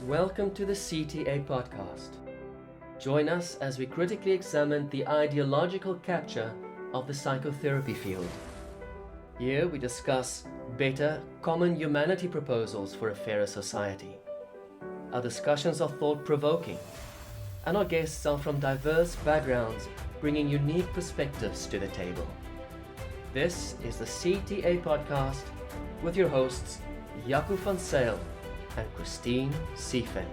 Welcome to the CTA podcast. Join us as we critically examine the ideological capture of the psychotherapy field. Here we discuss better, common humanity proposals for a fairer society. Our discussions are thought-provoking, and our guests are from diverse backgrounds, bringing unique perspectives to the table. This is the CTA podcast with your hosts, Jaco van Zyl and Christine Seafen.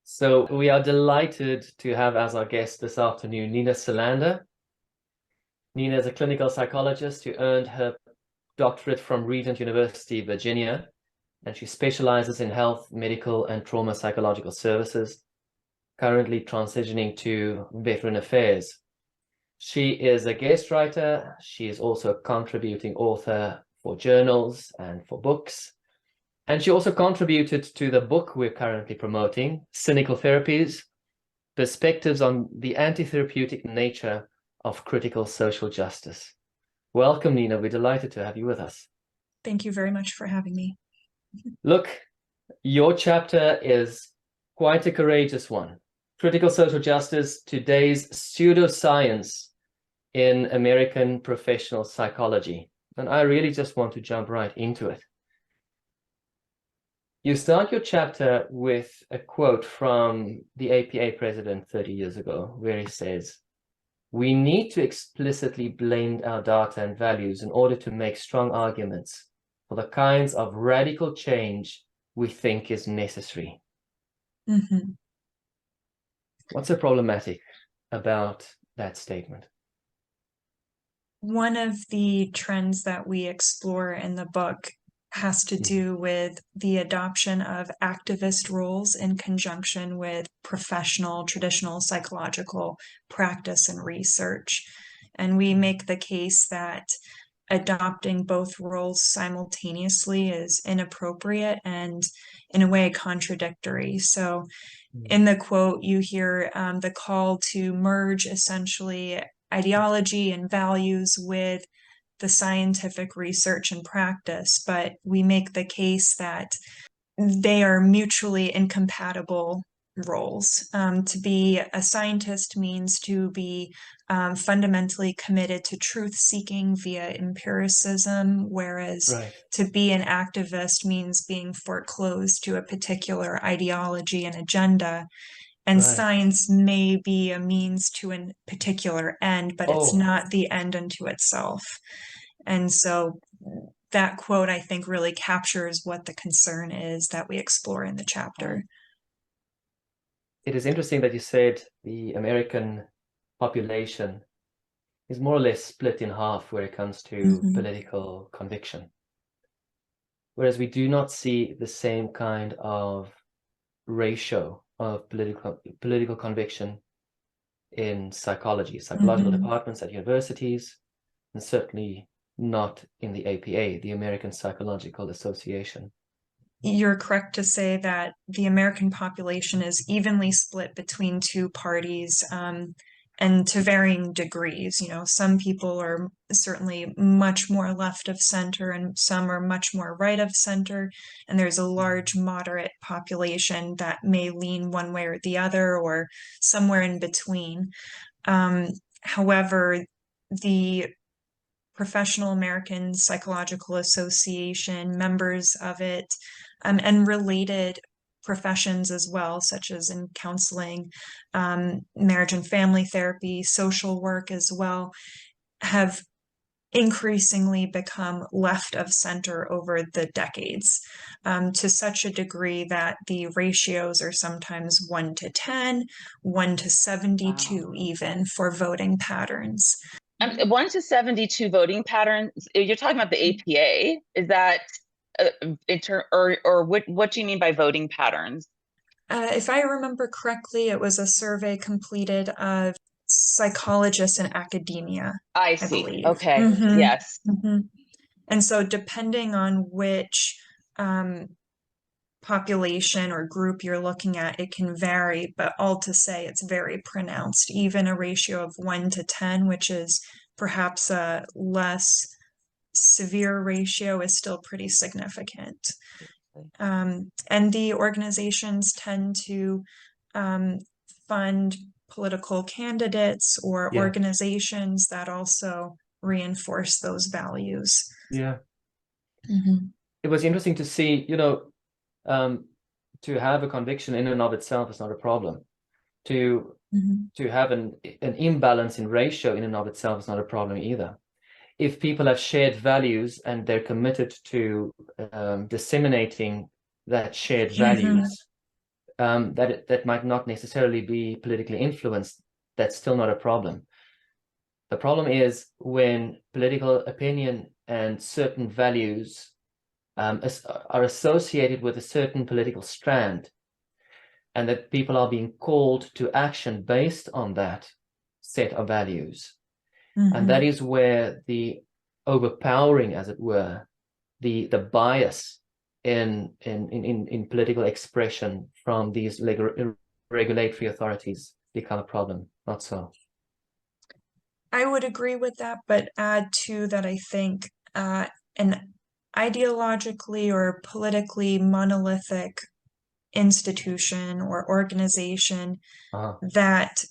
So we are delighted to have as our guest this afternoon Nina Silander. Nina is a clinical psychologist who earned her doctorate from Regent University, Virginia, and she specializes in health, medical, and trauma psychological services, currently transitioning to veteran affairs. She is a guest writer. She is also a contributing author for journals and for books. And she also contributed to the book we're currently promoting, Cynical Therapies, Perspectives on the Antitherapeutic Nature of Critical Social Justice. Welcome, Nina. We're delighted to have you with us. Thank you very much for having me. Look, your chapter is quite a courageous one. Critical Social Justice, today's pseudoscience in American professional psychology. And I really just want to jump right into it. You start your chapter with a quote from the APA president 30 years ago, where he says, "We need to explicitly blend our data and values in order to make strong arguments for the kinds of radical change we think is necessary." Mm-hmm. What's so problematic about that statement? One of the trends that we explore in the book has to do with the adoption of activist roles in conjunction with professional, traditional psychological practice and research. And we make the case that adopting both roles simultaneously is inappropriate and, in a way, contradictory. So in the quote, you hear the call to merge essentially ideology and values with the scientific research and practice, but we make the case that they are mutually incompatible roles. To be a scientist means to be fundamentally committed to truth-seeking via empiricism, whereas to be an activist means being foreclosed to a particular ideology and agenda. And science may be a means to a particular end, but it's not the end unto itself. And so that quote, I think, really captures what the concern is that we explore in the chapter. It is interesting that you said the American population is more or less split in half when it comes to political conviction. Whereas we do not see the same kind of ratio of political conviction in psychology, psychological departments at universities, and certainly not in the APA, the American Psychological Association. You're correct to say that the American population is evenly split between two parties, and to varying degrees. You know, some people are certainly much more left of center and some are much more right of center. And there's a large moderate population that may lean one way or the other or somewhere in between. However, the Professional American Psychological Association, members of it, and related professions as well, such as in counseling, marriage and family therapy, social work as well, have increasingly become left of center over the decades, to such a degree that the ratios are sometimes 1-10, 1-72 even for voting patterns. 1-72 voting patterns. You're talking about the APA. Is that or what do you mean by voting patterns? If I remember correctly, it was a survey completed of psychologists in academia. I see. Believe. Okay. Yes. And so depending on which population or group you're looking at, it can vary, but all to say it's very pronounced. Even a ratio of 1-10, which is perhaps a less severe ratio is still pretty significant. And the organizations tend to fund political candidates or organizations that also reinforce those values. Yeah. It was interesting to see, you know, to have a conviction in and of itself is not a problem. To have an imbalance in ratio in and of itself is not a problem either. If people have shared values and they're committed to disseminating that shared values, that might not necessarily be politically influenced, that's still not a problem. The problem is when political opinion and certain values are associated with a certain political strand, and that people are being called to action based on that set of values. And that is where the overpowering, as it were, the bias in political expression from these regulatory authorities become a problem. Not so. I would agree with that, but add to that, I think an ideologically or politically monolithic institution or organization that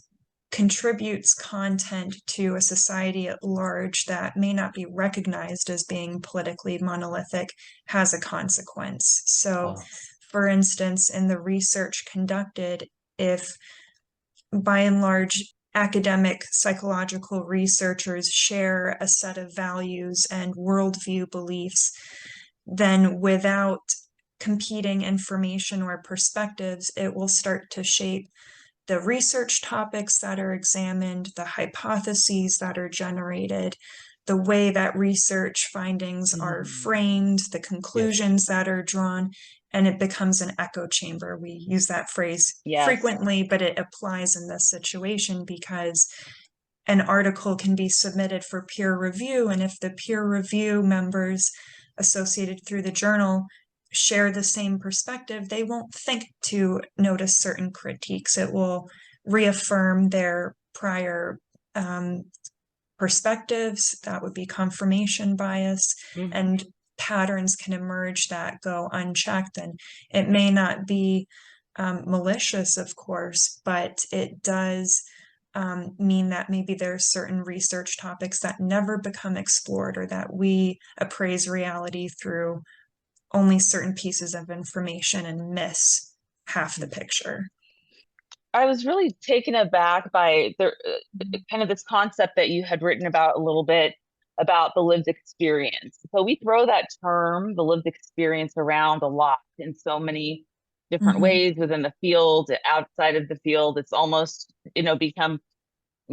contributes content to a society at large that may not be recognized as being politically monolithic has a consequence. So, for instance, in the research conducted, if by and large academic psychological researchers share a set of values and worldview beliefs, then without competing information or perspectives, it will start to shape the research topics that are examined, the hypotheses that are generated, the way that research findings are framed, the conclusions that are drawn, and it becomes an echo chamber. We use that phrase frequently, but it applies in this situation because an article can be submitted for peer review, and if the peer review members associated through the journal share the same perspective, they won't think to notice certain critiques. It will reaffirm their prior perspectives. That would be confirmation bias, and patterns can emerge that go unchecked. And it may not be malicious, of course, but it does mean that maybe there are certain research topics that never become explored, or that we appraise reality through only certain pieces of information and miss half the picture. I was really taken aback by the kind of this concept that you had written about a little bit about the lived experience. So we throw that term, the lived experience, around a lot in so many different ways within the field, outside of the field. It's almost, you know, become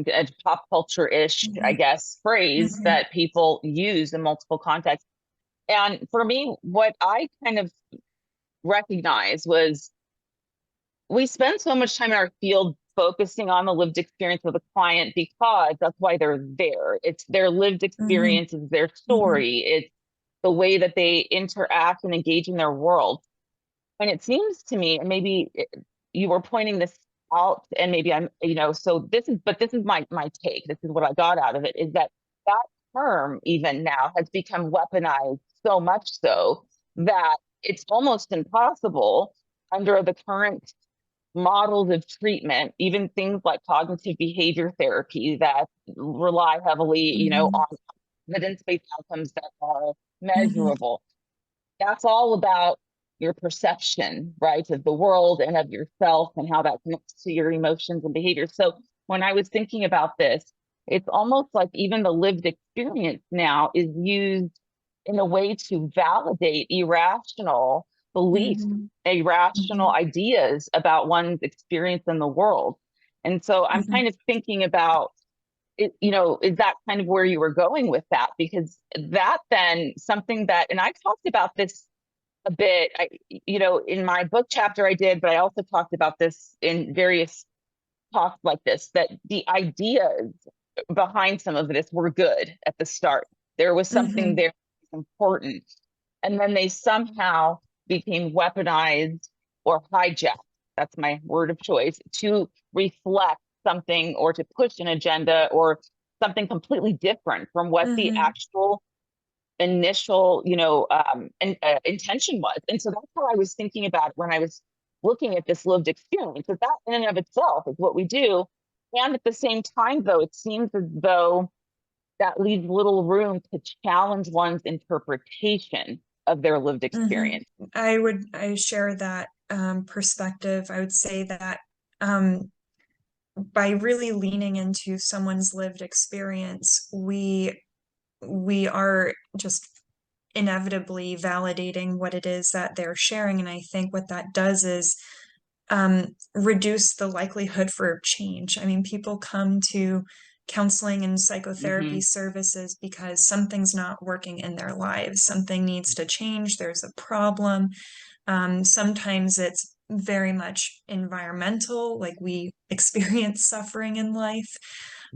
a pop culture-ish, I guess, phrase that people use in multiple contexts. And for me, what I kind of recognized was we spend so much time in our field focusing on the lived experience of the client because that's why they're there. It's their lived experience, it's their story, it's the way that they interact and engage in their world. And it seems to me, and maybe you were pointing this out, and maybe I'm, you know, so this is my take. This is what I got out of it, is that term even now has become weaponized so much so that it's almost impossible under the current models of treatment, even things like cognitive behavior therapy that rely heavily, you know, on evidence-based outcomes that are measurable. That's all about your perception, right, of the world and of yourself and how that connects to your emotions and behaviors. So when I was thinking about this, it's almost like even the lived experience now is used in a way to validate irrational beliefs, irrational ideas about one's experience in the world. And so I'm kind of thinking about it, you know, is that kind of where you were going with that? Because that then something that, and I talked about this a bit, you know, in my book chapter I did, but I also talked about this in various talks like this, that the ideas behind some of this were good at the start. There was something there important. And then they somehow became weaponized or hijacked, that's my word of choice, to reflect something or to push an agenda or something completely different from what the actual initial, intention was. And so that's how I was thinking about it when I was looking at this lived experience, that in and of itself is what we do. And at the same time, though, it seems as though that leaves little room to challenge one's interpretation of their lived experience. I share that perspective. I would say that by really leaning into someone's lived experience, we are just inevitably validating what it is that they're sharing. And I think what that does is reduce the likelihood for change. I mean, people come to counseling and psychotherapy services because something's not working in their lives. Something needs to change. There's a problem. Sometimes it's very much environmental, like we experience suffering in life.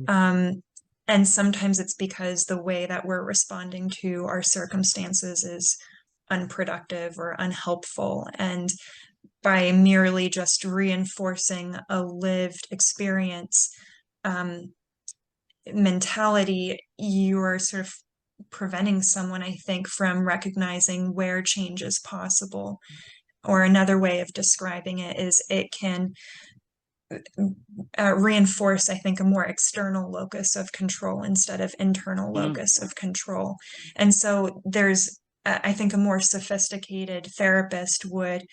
And sometimes it's because the way that we're responding to our circumstances is unproductive or unhelpful. And by merely just reinforcing a lived experience mentality, you are sort of preventing someone, I think, from recognizing where change is possible. Or another way of describing it is it can reinforce, I think, a more external locus of control instead of internal locus of control. And so there's, I think, a more sophisticated therapist would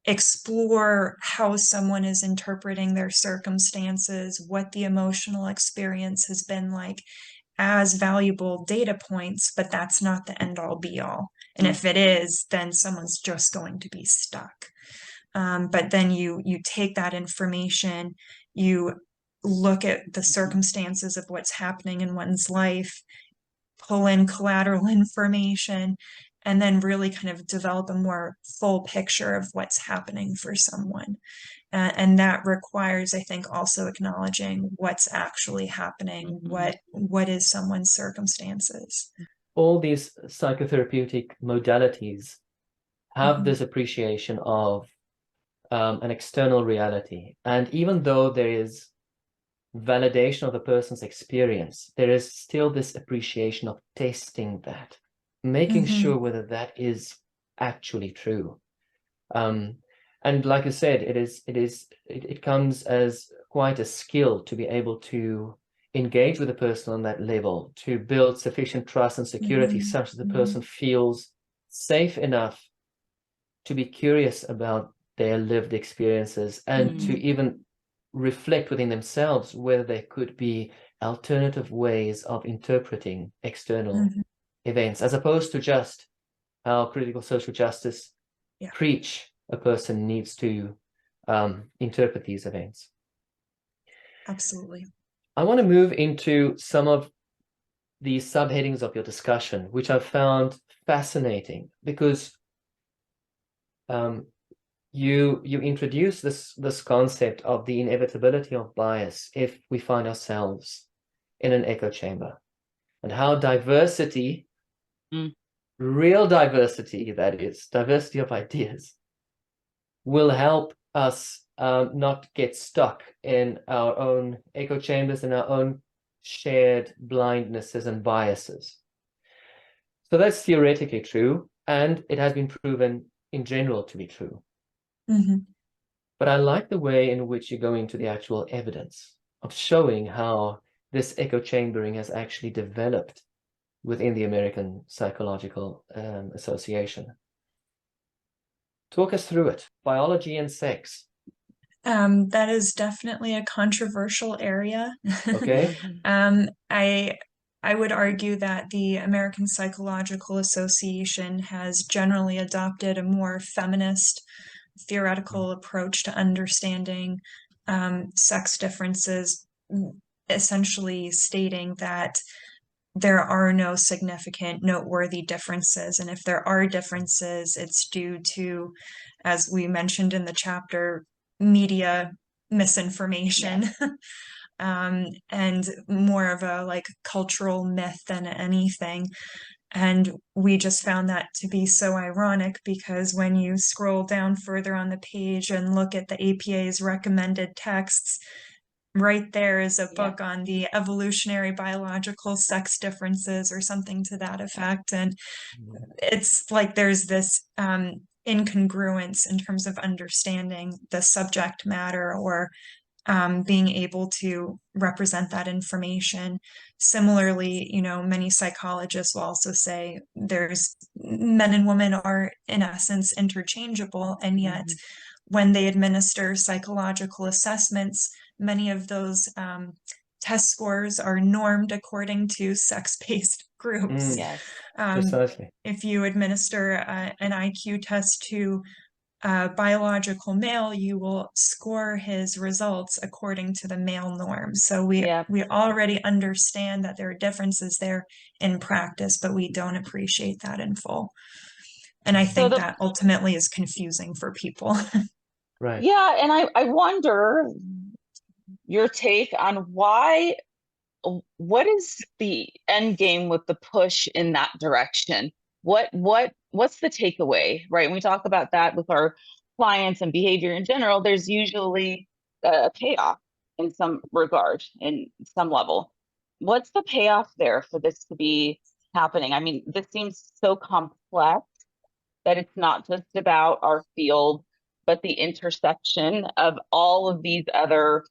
explore how someone is interpreting their circumstances, what the emotional experience has been like, as valuable data points, but that's not the end all be all. And if it is, then someone's just going to be stuck. But then you take that information, you look at the circumstances of what's happening in one's life, pull in collateral information, and then really kind of develop a more full picture of what's happening for someone. And that requires, I think, also acknowledging what's actually happening, what is someone's circumstances. All these psychotherapeutic modalities have this appreciation of an external reality. And even though there is validation of the person's experience, there is still this appreciation of testing that, making sure whether that is actually true. And like I said, it comes as quite a skill to be able to engage with a person on that level, to build sufficient trust and security such that the person feels safe enough to be curious about their lived experiences and to even reflect within themselves whether there could be alternative ways of interpreting external events, as opposed to just how critical social justice preach a person needs to interpret these events. Absolutely. I want to move into some of the subheadings of your discussion, which I've found fascinating, because you introduce this concept of the inevitability of bias if we find ourselves in an echo chamber, and how diversity, real diversity, that is, diversity of ideas, will help us not get stuck in our own echo chambers and our own shared blindnesses and biases. So that's theoretically true, and it has been proven in general to be true. But I like the way in which you go into the actual evidence of showing how this echo chambering has actually developed within the American Psychological Association. Talk us through it. Biology and sex. That is definitely a controversial area. Okay. I would argue that the American Psychological Association has generally adopted a more feminist theoretical approach to understanding sex differences, essentially stating that there are no significant, noteworthy differences. And if there are differences, it's due to, as we mentioned in the chapter, media misinformation. And more of a like cultural myth than anything. And we just found that to be so ironic, because when you scroll down further on the page and look at the APA's recommended texts, right there is a Yeah. book on the evolutionary biological sex differences or something to that effect. And it's like there's this incongruence in terms of understanding the subject matter or being able to represent that information. Similarly, you know, many psychologists will also say there's men and women are in essence interchangeable, and yet when they administer psychological assessments, many of those test scores are normed according to sex-based groups. Yes. Precisely. If you administer an IQ test to a biological male, you will score his results according to the male norm. So we already understand that there are differences there in practice, but we don't appreciate that in full. And I think that ultimately is confusing for people. Right. Yeah, and I wonder your take on what is the end game with the push in that direction? What's the takeaway, right? When we talk about that with our clients and behavior in general, there's usually a payoff in some regard, in some level. What's the payoff there for this to be happening? I mean, this seems so complex that it's not just about our field, but the intersection of all of these other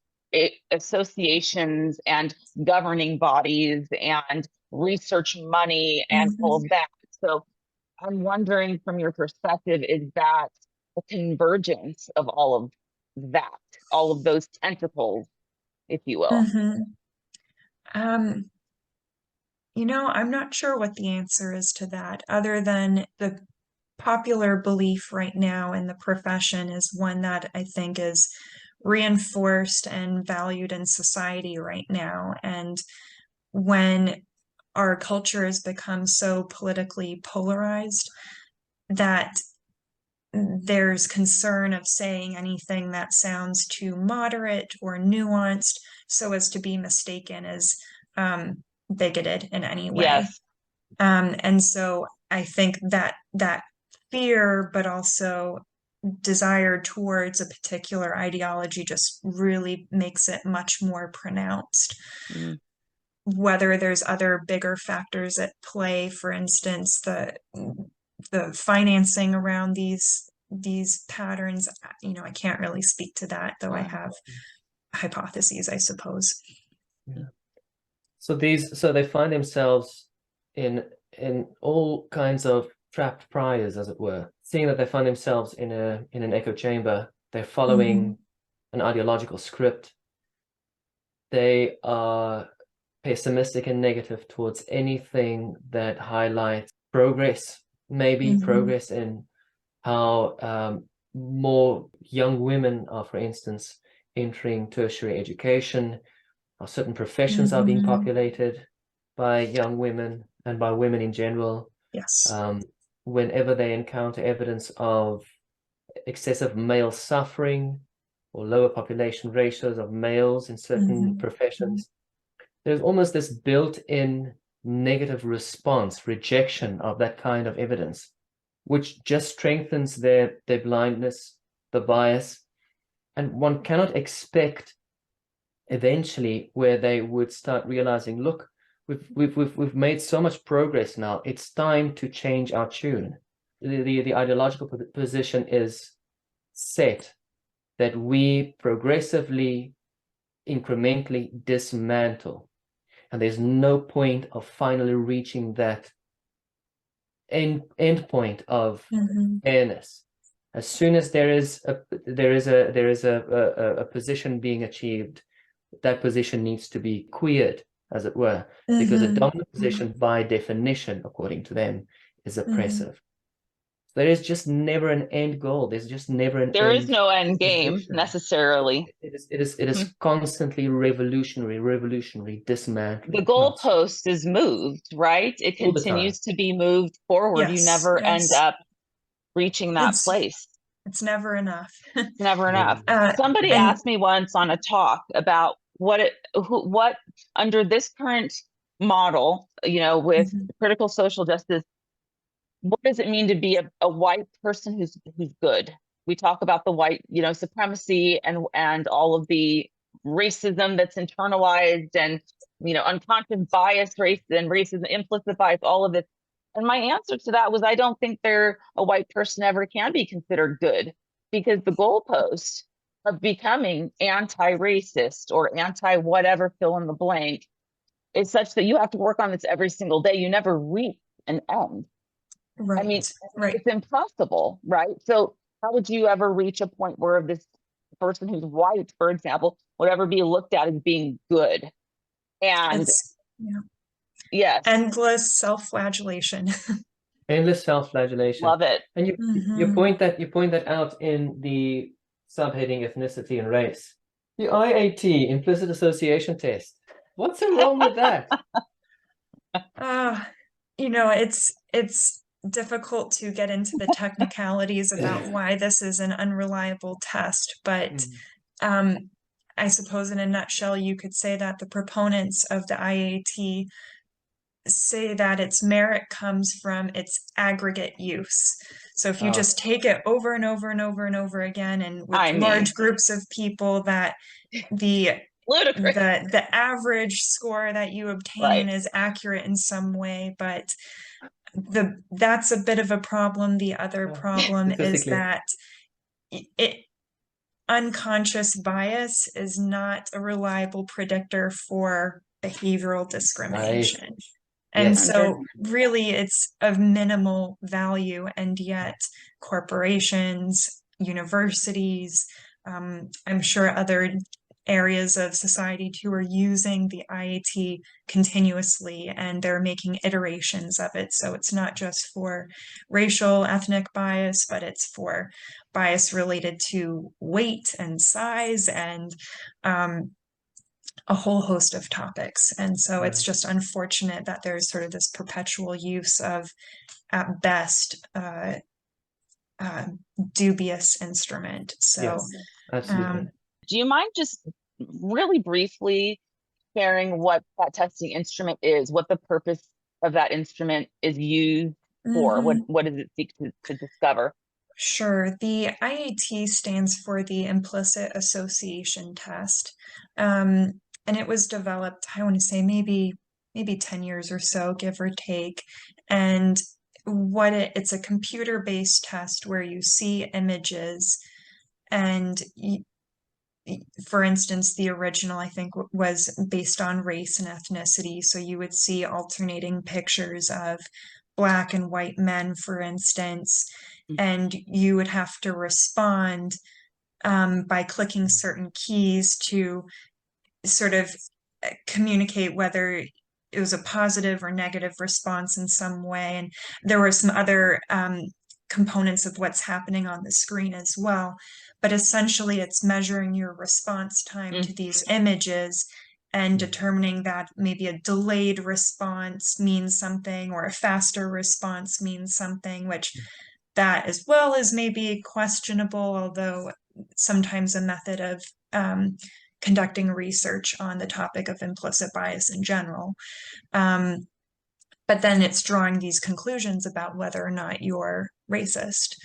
associations and governing bodies and research money and all of that. So I'm wondering, from your perspective, is that a convergence of all of that, all of those tentacles, if you will? You know, I'm not sure what the answer is to that, other than the popular belief right now in the profession is one that I think is reinforced and valued in society right now. And when our culture has become so politically polarized that there's concern of saying anything that sounds too moderate or nuanced so as to be mistaken as bigoted in any way. Yes. And so I think that fear, but also desire towards a particular ideology just really makes it much more pronounced. Whether there's other bigger factors at play, for instance, the financing around these patterns, you know, I can't really speak to that, though I have hypotheses, I suppose. Yeah. So they find themselves in all kinds of trapped priors, as it were. Seeing that they find themselves in an echo chamber, they're following an ideological script. They are pessimistic and negative towards anything that highlights progress, maybe progress in how more young women are, for instance, entering tertiary education, how certain professions are being populated by young women and by women in general. Yes. Whenever they encounter evidence of excessive male suffering or lower population ratios of males in certain professions, there's almost this built-in negative response, rejection of that kind of evidence, which just strengthens their blindness, the bias. And one cannot expect eventually where they would start realizing, look, we've made so much progress now. It's time to change our tune. The ideological position is set that we progressively, incrementally dismantle, and there's no point of finally reaching that end point of fairness. As soon as there is a position being achieved, that position needs to be queered, as it were, because a dominant position, by definition, according to them, is oppressive. There is just never an end goal. There's just never an There end is no end game position. necessarily. It is constantly revolutionary, dismantling. The goalpost is moved, right? It continues to be moved forward. You never end up reaching that place. It's never enough. It's never enough. Somebody asked me once on a talk about what under this current model, you know, with critical social justice, what does it mean to be a white person who's good? We talk about the white, you know, supremacy and all of the racism that's internalized and, unconscious bias, racism, implicit bias, all of this. And my answer to that was, I don't think a white person ever can be considered good, because the goalpost of becoming anti-racist or anti-whatever, fill in the blank, is such that you have to work on this every single day. You never reach an end. Right. I mean, right. It's impossible, right? So how would you ever reach a point where this person who's white, for example, would ever be looked at as being good? And yes, endless self-flagellation. Endless self-flagellation. Love it. And you point that out in the subheading ethnicity and race. The IAT, implicit association test. What's so wrong with that? It's difficult to get into the technicalities about why this is an unreliable test, but I suppose in a nutshell, you could say that the proponents of the IAT say that its merit comes from its aggregate use. So if you just take it over and over and over and over again, and with large groups of people, that the average score that you obtain is accurate in some way, but that's a bit of a problem. The other problem is that unconscious bias is not a reliable predictor for behavioral discrimination. And so really it's of minimal value, and yet corporations, universities, I'm sure other areas of society too are using the IAT continuously, and they're making iterations of it. So it's not just for racial, ethnic bias, but it's for bias related to weight and size and a whole host of topics. And so it's just unfortunate that there's sort of this perpetual use of, at best, dubious instrument. So yes, absolutely. Do you mind just really briefly sharing what that testing instrument is, what the purpose of that instrument is used for? What does it seek to discover? Sure. The IAT stands for the implicit association test. And it was developed, I want to say maybe 10 years or so, give or take. And it's a computer-based test where you see images, and for instance, the original, I think, was based on race and ethnicity. So you would see alternating pictures of Black and white men, for instance, and you would have to respond by clicking certain keys to sort of communicate whether it was a positive or negative response in some way. And there were some other components of what's happening on the screen as well. But essentially, it's measuring your response time to these images and determining that maybe a delayed response means something, or a faster response means something, which that as well is maybe questionable, although sometimes a method of conducting research on the topic of implicit bias in general. But then it's drawing these conclusions about whether or not you're racist.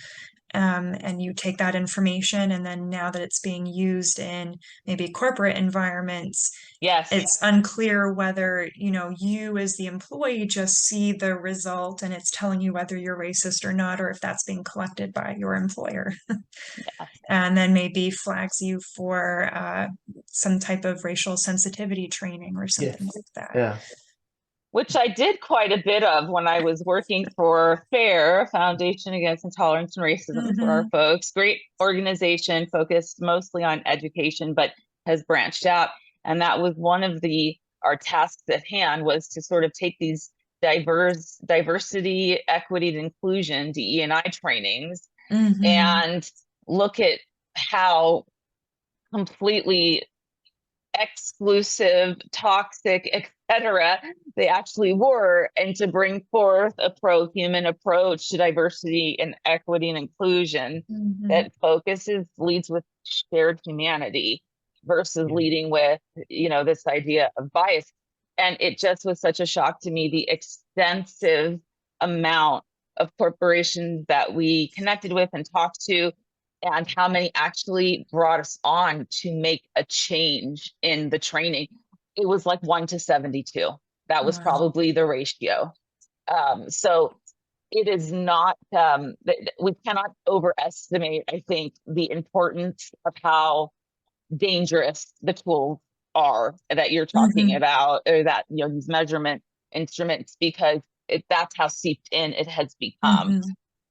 And you take that information, and then now that it's being used in maybe corporate environments, it's unclear whether, you as the employee just see the result and it's telling you whether you're racist or not, or if that's being collected by your employer. And then maybe flags you for some type of racial sensitivity training or something like that. Yeah. Which I did quite a bit of when I was working for FAIR, Foundation Against Intolerance and Racism, for our folks. Great organization, focused mostly on education, but has branched out. And that was one of our tasks at hand, was to sort of take these diversity, equity, and inclusion, DE&I trainings, and look at how completely exclusive, toxic, etc. they actually were, and to bring forth a pro-human approach to diversity and equity and inclusion that leads with shared humanity versus leading with, this idea of bias. And it just was such a shock to me, the extensive amount of corporations that we connected with and talked to, and how many actually brought us on to make a change in the training. It was like 1 to 72. That was Wow. probably the ratio. So it is not, we cannot overestimate, I think, the importance of how dangerous the tools are that you're talking about, or that, you know, these measurement instruments, because that's how seeped in it has become.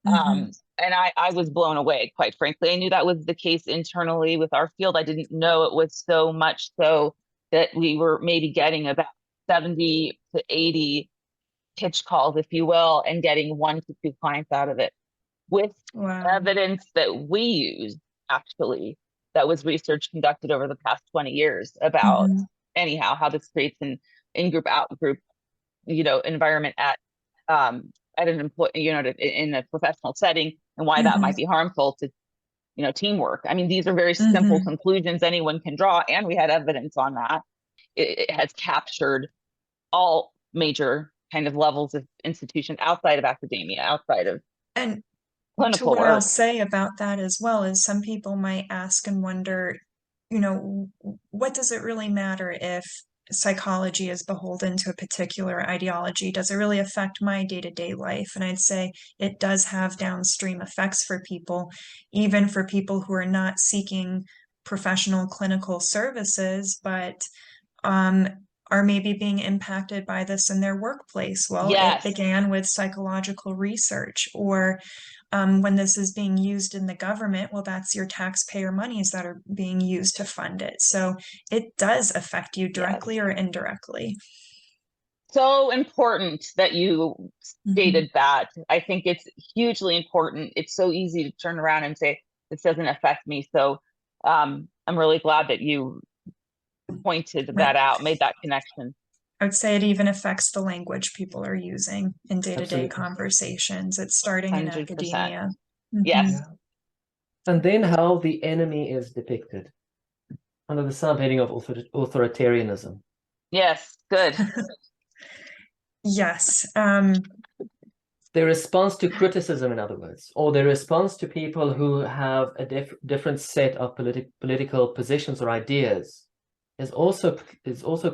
And I was blown away, quite frankly. I knew that was the case internally with our field. I didn't know it was so much so that we were maybe getting about 70 to 80 pitch calls, if you will, and getting 1 to 2 clients out of it, with Wow. evidence that we use, actually, that was research conducted over the past 20 years about anyhow how this creates an in-group out-group, you know, environment at an employee, you know, in a professional setting, and why that might be harmful to, you know, teamwork. I mean, these are very simple conclusions anyone can draw, and we had evidence on that. It has captured all major kind of levels of institution outside of academia, outside of And clinical what I'll work. say about that as well is some people might ask and wonder, you know, what does it really matter if psychology is beholden to a particular ideology? Does it really affect my day-to-day life? And I'd say it does have downstream effects for people, even for people who are not seeking professional clinical services, but are maybe being impacted by this in their workplace. Well, Yes. it began with psychological research, or when this is being used in the government, well, that's your taxpayer monies that are being used to fund it. So it does affect you directly or indirectly. So important that you stated that. I think it's hugely important. It's so easy to turn around and say, this doesn't affect me. So I'm really glad that you pointed that out, made that connection. I would say it even affects the language people are using in day-to-day Absolutely. conversations. It's starting in 100%. academia. Yes. Yeah. And then how the enemy is depicted under the subheading of authoritarianism. Yes, good. Yes. Their response to criticism, in other words, or their response to people who have a different set of political positions or ideas is also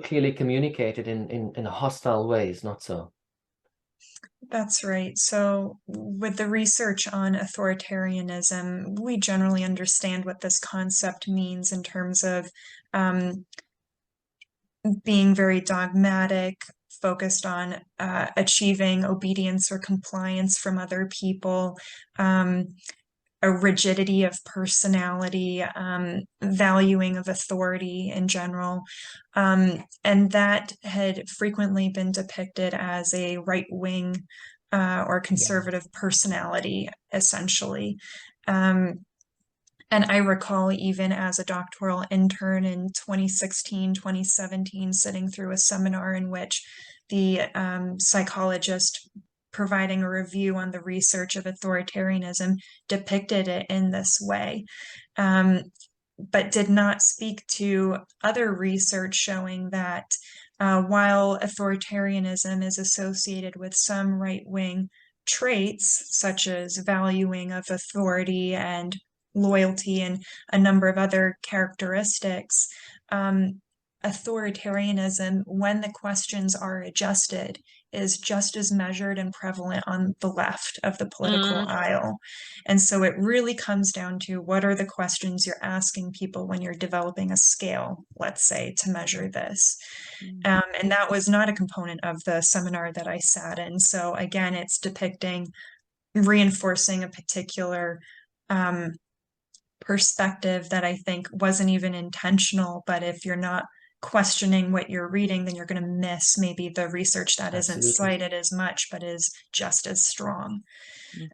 clearly communicated in hostile ways, not so? That's right. So, with the research on authoritarianism, we generally understand what this concept means in terms of being very dogmatic, focused on achieving obedience or compliance from other people, a rigidity of personality, valuing of authority in general. And that had frequently been depicted as a right-wing or conservative personality, essentially. And I recall even as a doctoral intern in 2016, 2017, sitting through a seminar in which the psychologist providing a review on the research of authoritarianism depicted it in this way, but did not speak to other research showing that while authoritarianism is associated with some right-wing traits, such as valuing of authority and loyalty and a number of other characteristics, authoritarianism, when the questions are adjusted, is just as measured and prevalent on the left of the political aisle. And so it really comes down to what are the questions you're asking people when you're developing a scale, let's say, to measure this. And that was not a component of the seminar that I sat in. So again, it's depicting, reinforcing a particular perspective that I think wasn't even intentional, but if you're not questioning what you're reading, then you're going to miss maybe the research that isn't cited as much, but is just as strong.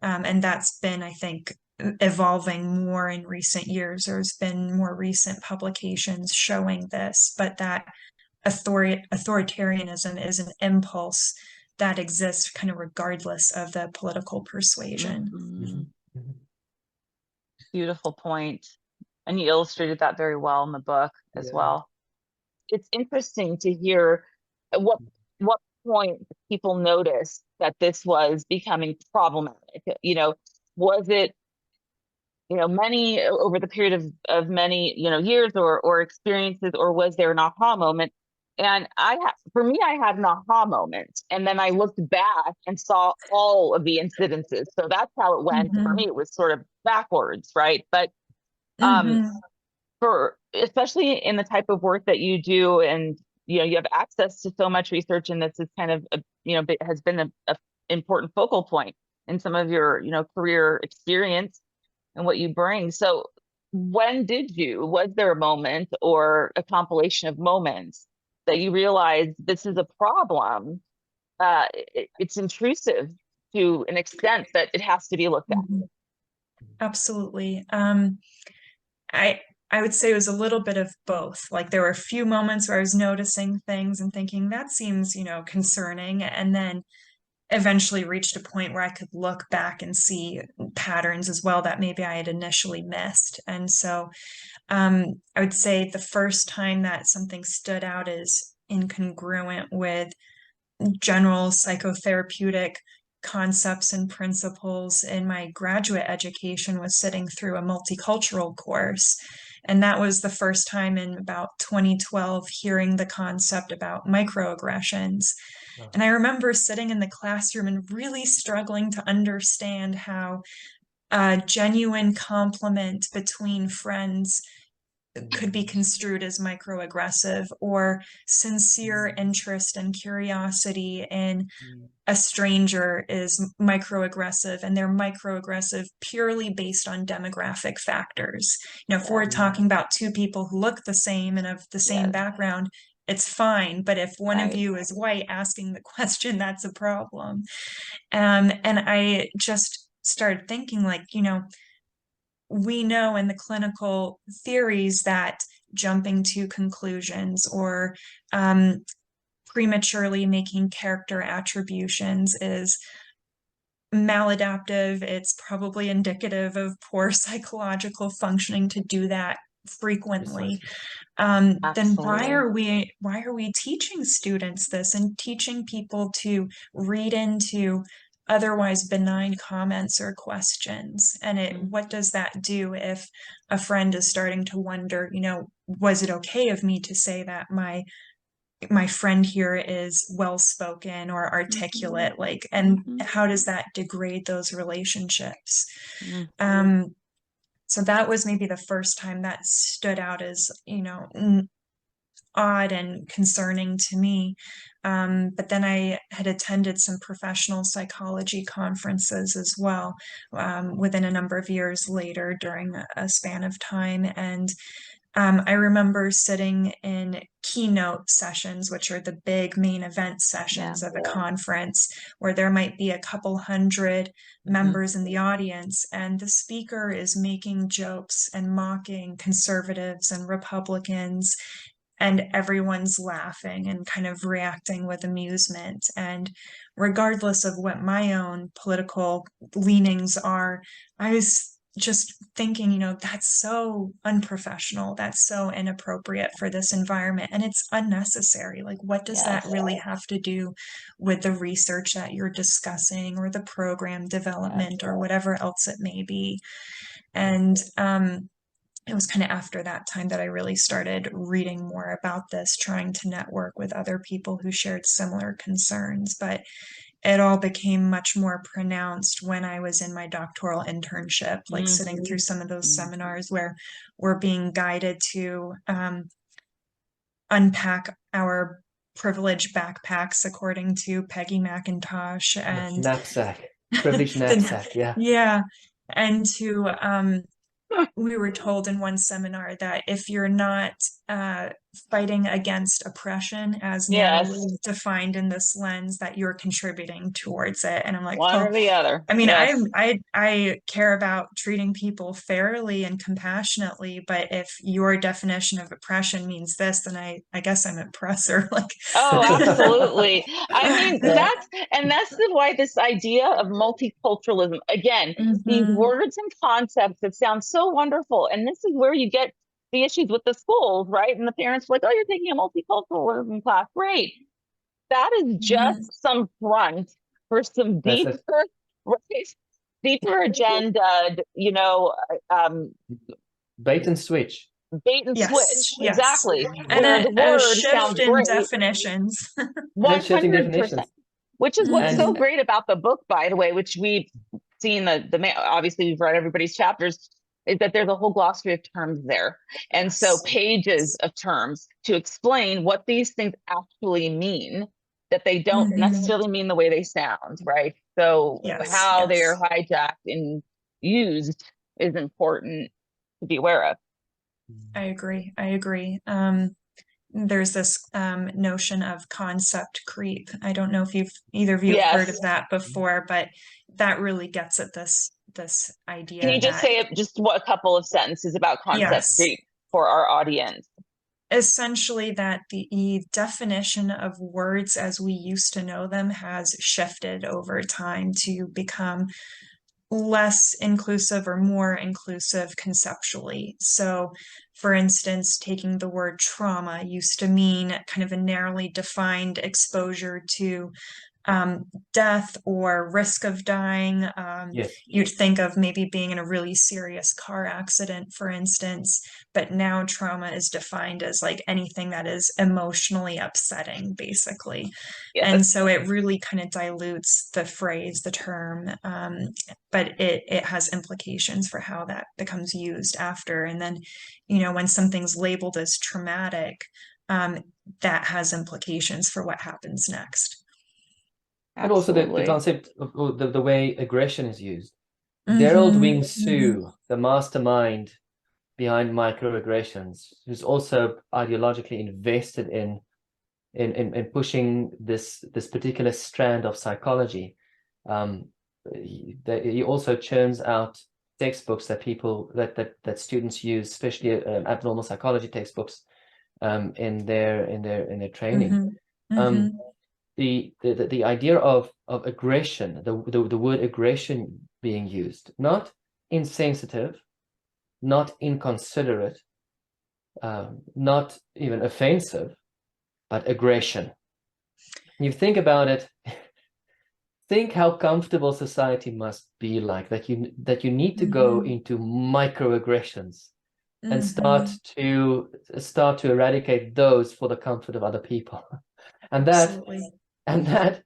And that's been, I think, evolving more in recent years. There's been more recent publications showing this, but that authoritarianism is an impulse that exists kind of regardless of the political persuasion. Beautiful point. And you illustrated that very well in the book as well. It's interesting to hear at what point people noticed that this was becoming problematic. You know, was it many over the period of many, years or experiences, or was there an aha moment? And for me, I had an aha moment, and then I looked back and saw all of the incidences. So that's how it went. For me, it was sort of backwards, right? But for especially in the type of work that you do, and you have access to so much research, and this is kind of has been a important focal point in some of your career experience and what you bring. So was there a moment or a compilation of moments that you realized this is a problem? It's intrusive to an extent that it has to be looked at. Absolutely. I would say it was a little bit of both. Like there were a few moments where I was noticing things and thinking that seems, concerning, and then eventually reached a point where I could look back and see patterns as well that maybe I had initially missed. And so I would say the first time that something stood out as incongruent with general psychotherapeutic concepts and principles in my graduate education was sitting through a multicultural course. And that was the first time in about 2012 hearing the concept about microaggressions. And I remember sitting in the classroom and really struggling to understand how a genuine compliment between friends could be construed as microaggressive, or sincere interest and curiosity in a stranger is microaggressive, and they're microaggressive purely based on demographic factors. If we're talking about two people who look the same and of the same background, it's fine. But if one of you is white asking the question, that's a problem. And I just started thinking, like, we know in the clinical theories that jumping to conclusions or prematurely making character attributions is maladaptive. It's probably indicative of poor psychological functioning to do that frequently. Then why are we teaching students this and teaching people to read into otherwise benign comments or questions? And what does that do if a friend is starting to wonder, was it okay of me to say that my friend here is well-spoken or articulate, and how does that degrade those relationships? So that was maybe the first time that stood out as, odd and concerning to me. But then I had attended some professional psychology conferences as well, within a number of years later during a span of time. And I remember sitting in keynote sessions, which are the big main event sessions of a conference, where there might be a couple hundred members in the audience, and the speaker is making jokes and mocking conservatives and Republicans, and everyone's laughing and kind of reacting with amusement. And regardless of what my own political leanings are, I was just thinking, that's so unprofessional, that's so inappropriate for this environment, and it's unnecessary. Like, what does that really have to do with the research that you're discussing or the program development or whatever else it may be? And it was kind of after that time that I really started reading more about this, trying to network with other people who shared similar concerns. But it all became much more pronounced when I was in my doctoral internship, like sitting through some of those seminars where we're being guided to unpack our privileged backpacks, according to Peggy McIntosh, and knapsack, privileged knapsack, yeah, and to we were told in one seminar that if you're not fighting against oppression as narrowly defined in this lens, that you're contributing towards it. And I'm like, one or the other. I mean, I care about treating people fairly and compassionately, but if your definition of oppression means this, then I guess I'm an oppressor. Like, oh, absolutely. I mean, that's why this idea of multiculturalism, again, these words and concepts that sound so wonderful, and this is where you get the issues with the schools, right? And the parents are like, oh, you're taking a multiculturalism class, great. That is just some front for some deeper, right? deeper agenda, you know, Bait and switch. bait and Yes, switch. yes. Exactly. And Where the a word shift sounds in great. definitions. And shifting 100%. definitions. Which is what's so And great about the book, by the way, which we've seen obviously we've read everybody's chapters, is that there's a whole glossary of terms there. And so pages of terms to explain what these things actually mean, that they don't necessarily mean the way they sound, right? So how they are hijacked and used is important to be aware of. I agree. There's this notion of concept creep. I don't know if either of you have heard of that before, but that really gets at this idea. Can you just say a couple of sentences about concept creep for our audience? Essentially, that the definition of words as we used to know them has shifted over time to become less inclusive or more inclusive conceptually. So, for instance, taking the word trauma used to mean kind of a narrowly defined exposure to death or risk of dying. You'd think of maybe being in a really serious car accident, for instance, but now trauma is defined as like anything that is emotionally upsetting, basically. And so it really kind of dilutes the phrase, the term, but it has implications for how that becomes used after. And then, you know, when something's labeled as traumatic, that has implications for what happens next. And also the concept of the way aggression is used. Gerald Wing Su, the mastermind behind microaggressions, who's also ideologically invested in pushing this particular strand of psychology. He also churns out textbooks that students use, especially abnormal psychology textbooks, in their training. The idea of aggression, the word aggression being used, not insensitive, not inconsiderate, not even offensive, but aggression. You think about it, think how comfortable society must be like, that you need to go into microaggressions and start to eradicate those for the comfort of other people. And that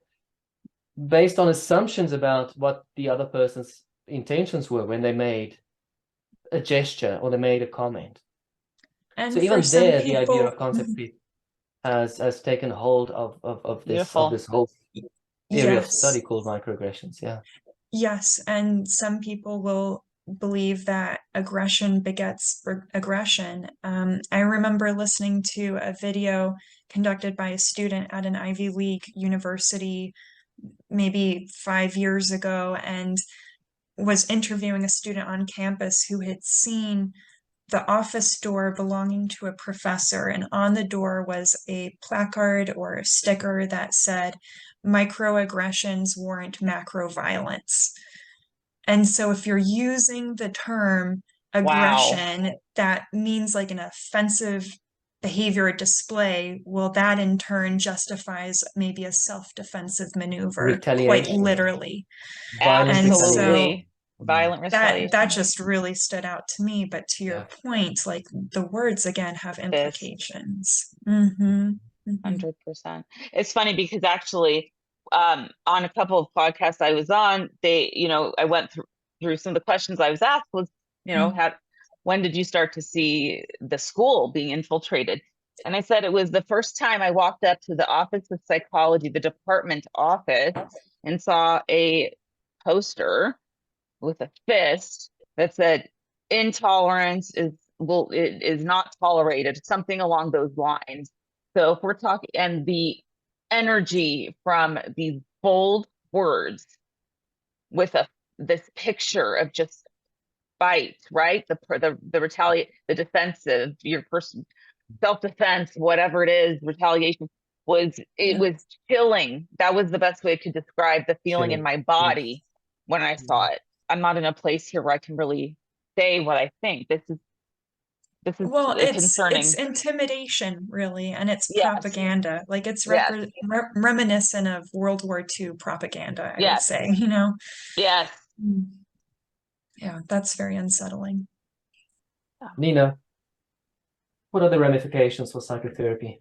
based on assumptions about what the other person's intentions were when they made a gesture or they made a comment. And so even there, the idea of concept creep has taken hold of this whole area of study called microaggressions. Yes, and some people will believe that aggression begets aggression. I remember listening to a video conducted by a student at an Ivy League university maybe 5 years ago, and was interviewing a student on campus who had seen the office door belonging to a professor, and on the door was a placard or a sticker that said, "Microaggressions warrant macro violence." And so if you're using the term aggression, that means like an offensive behavior or display, well, that in turn justifies maybe a self-defensive maneuver, quite literally. Absolutely. Violent retaliation. That just really stood out to me. But to your point, like the words again have implications. 100%. It's funny because actually, on a couple of podcasts I was on, I went through some of the questions I was asked was, when did you start to see the school being infiltrated? And I said it was the first time I walked up to the Office of Psychology, the department office, and saw a poster with a fist that said intolerance is not tolerated, something along those lines. So if we're talking, and the energy from these bold words with this picture of just fight, right? The retaliate, the defensive, your person, self-defense, whatever it is, retaliation was chilling. That was the best way to describe the feeling in my body when I saw it. I'm not in a place here where I can really say what I think. This is concerning. It's intimidation, really, and it's propaganda. Like it's reminiscent of World War II propaganda, I would say, Yes. Yeah, that's very unsettling. Nina, what are the ramifications for psychotherapy?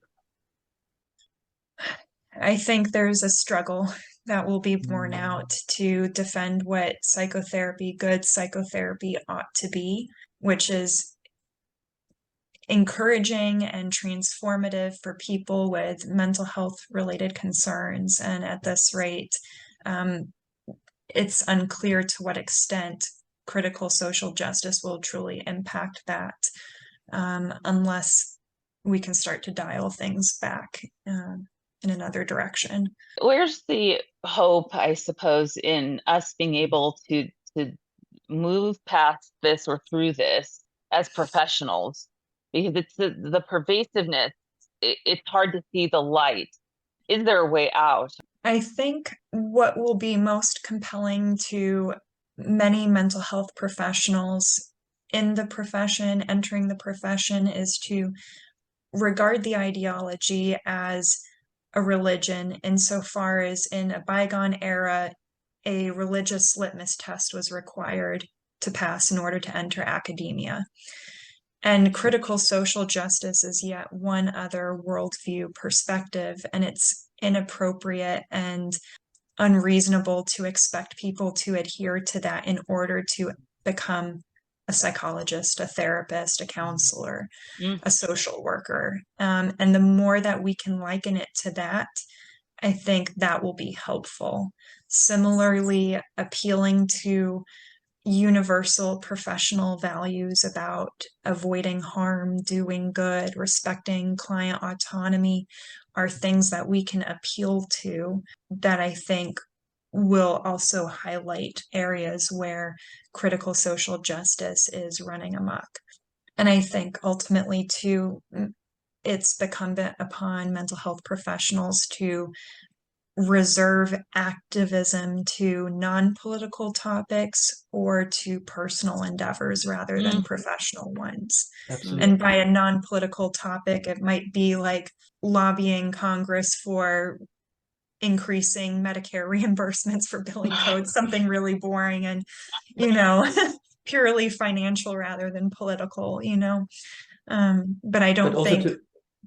I think there's a struggle that will be borne out to defend what good psychotherapy ought to be, which is encouraging and transformative for people with mental health related concerns. And at this rate, it's unclear to what extent critical social justice will truly impact that, unless we can start to dial things back in another direction. Where's the hope, I suppose, in us being able to move past this or through this as professionals? Because it's the pervasiveness, it's hard to see the light. Is there a way out? I think what will be most compelling to many mental health professionals in the profession, entering the profession, is to regard the ideology as a religion, insofar as in a bygone era, a religious litmus test was required to pass in order to enter academia. And critical social justice is yet one other worldview perspective, and it's inappropriate and unreasonable to expect people to adhere to that in order to become a psychologist, a therapist, a counselor, a social worker. And the more that we can liken it to that, I think that will be helpful. Similarly, appealing to universal professional values about avoiding harm, doing good, respecting client autonomy are things that we can appeal to that I think will also highlight areas where critical social justice is running amok. And I think ultimately, too, it's incumbent upon mental health professionals to reserve activism to non-political topics or to personal endeavors rather than professional ones. Absolutely. And by a non-political topic, it might be like lobbying Congress for increasing Medicare reimbursements for billing codes, something really boring and, purely financial rather than political, but I don't think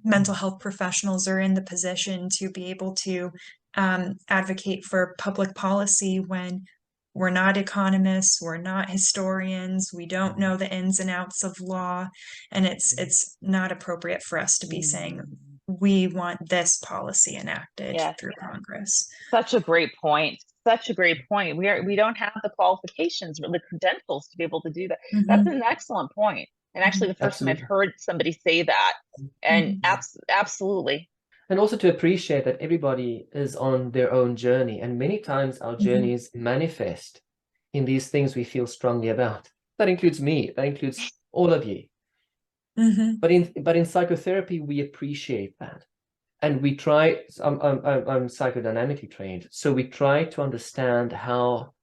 mental health professionals are in the position to be able to advocate for public policy when we're not economists, we're not historians, we don't know the ins and outs of law, and it's not appropriate for us to be saying we want this policy enacted through Congress. Such a great point. Such a great point. We don't have the qualifications or the credentials to be able to do that. That's an excellent point. And actually, the first time I've heard somebody say that, and absolutely. And also to appreciate that everybody is on their own journey. And many times our journeys manifest in these things we feel strongly about. That includes me. That includes all of you. But in psychotherapy, we appreciate that. And we try, I'm psychodynamically trained, so we try to understand how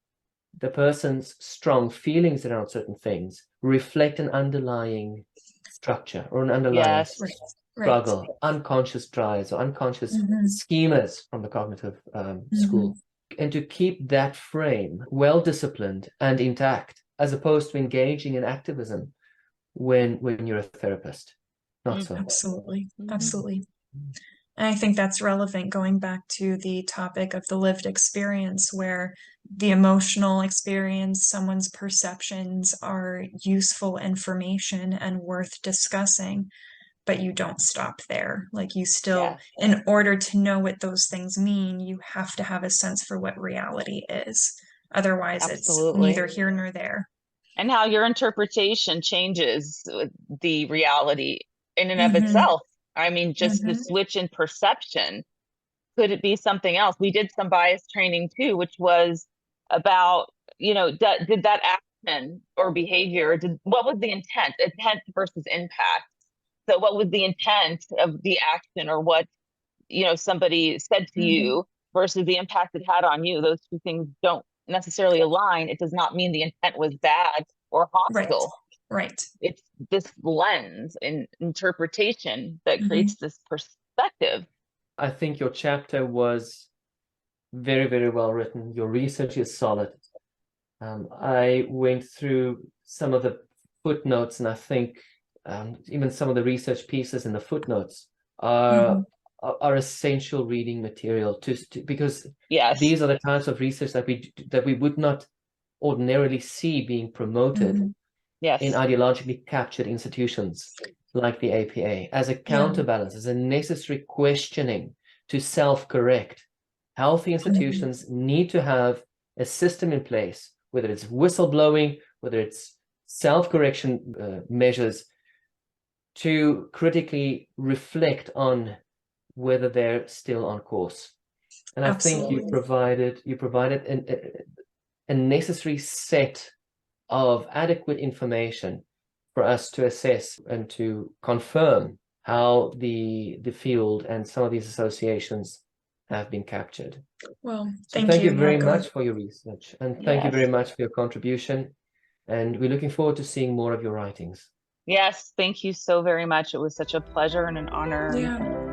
the person's strong feelings around certain things reflect an underlying structure or an underlying struggle, unconscious drives or unconscious schemas from the cognitive school. And to keep that frame well-disciplined and intact, as opposed to engaging in activism when you're a therapist. Not so. Absolutely. And I think that's relevant going back to the topic of the lived experience, where the emotional experience, someone's perceptions are useful information and worth discussing, but you don't stop there. Like you still, in order to know what those things mean, you have to have a sense for what reality is. Otherwise, it's neither here nor there. And how your interpretation changes the reality in and of itself. I mean, just the switch in perception. Could it be something else? We did some bias training too, which was about, did that action or behavior, what was the intent versus impact? So what was the intent of the action or what, somebody said to you versus the impact it had on you? Those two things don't necessarily align. It does not mean the intent was bad or hostile. Right. It's this lens and interpretation that creates this perspective. I think your chapter was very, very well written. Your research is solid. I went through some of the footnotes, and I think even some of the research pieces in the footnotes are essential reading material because Yes. these are the types of research that we would not ordinarily see being promoted Yes. in ideologically captured institutions like the APA as a counterbalance, as a necessary questioning to self-correct. Healthy institutions need to have a system in place, whether it's whistleblowing, whether it's self-correction measures, to critically reflect on whether they're still on course. And I think you provided a necessary set of adequate information for us to assess and to confirm how the field and some of these associations have been captured. Well, so thank you very much for your research, and thank you very much for your contribution, and we're looking forward to seeing more of your writings. Yes, thank you so very much. It was such a pleasure and an honor. Yeah.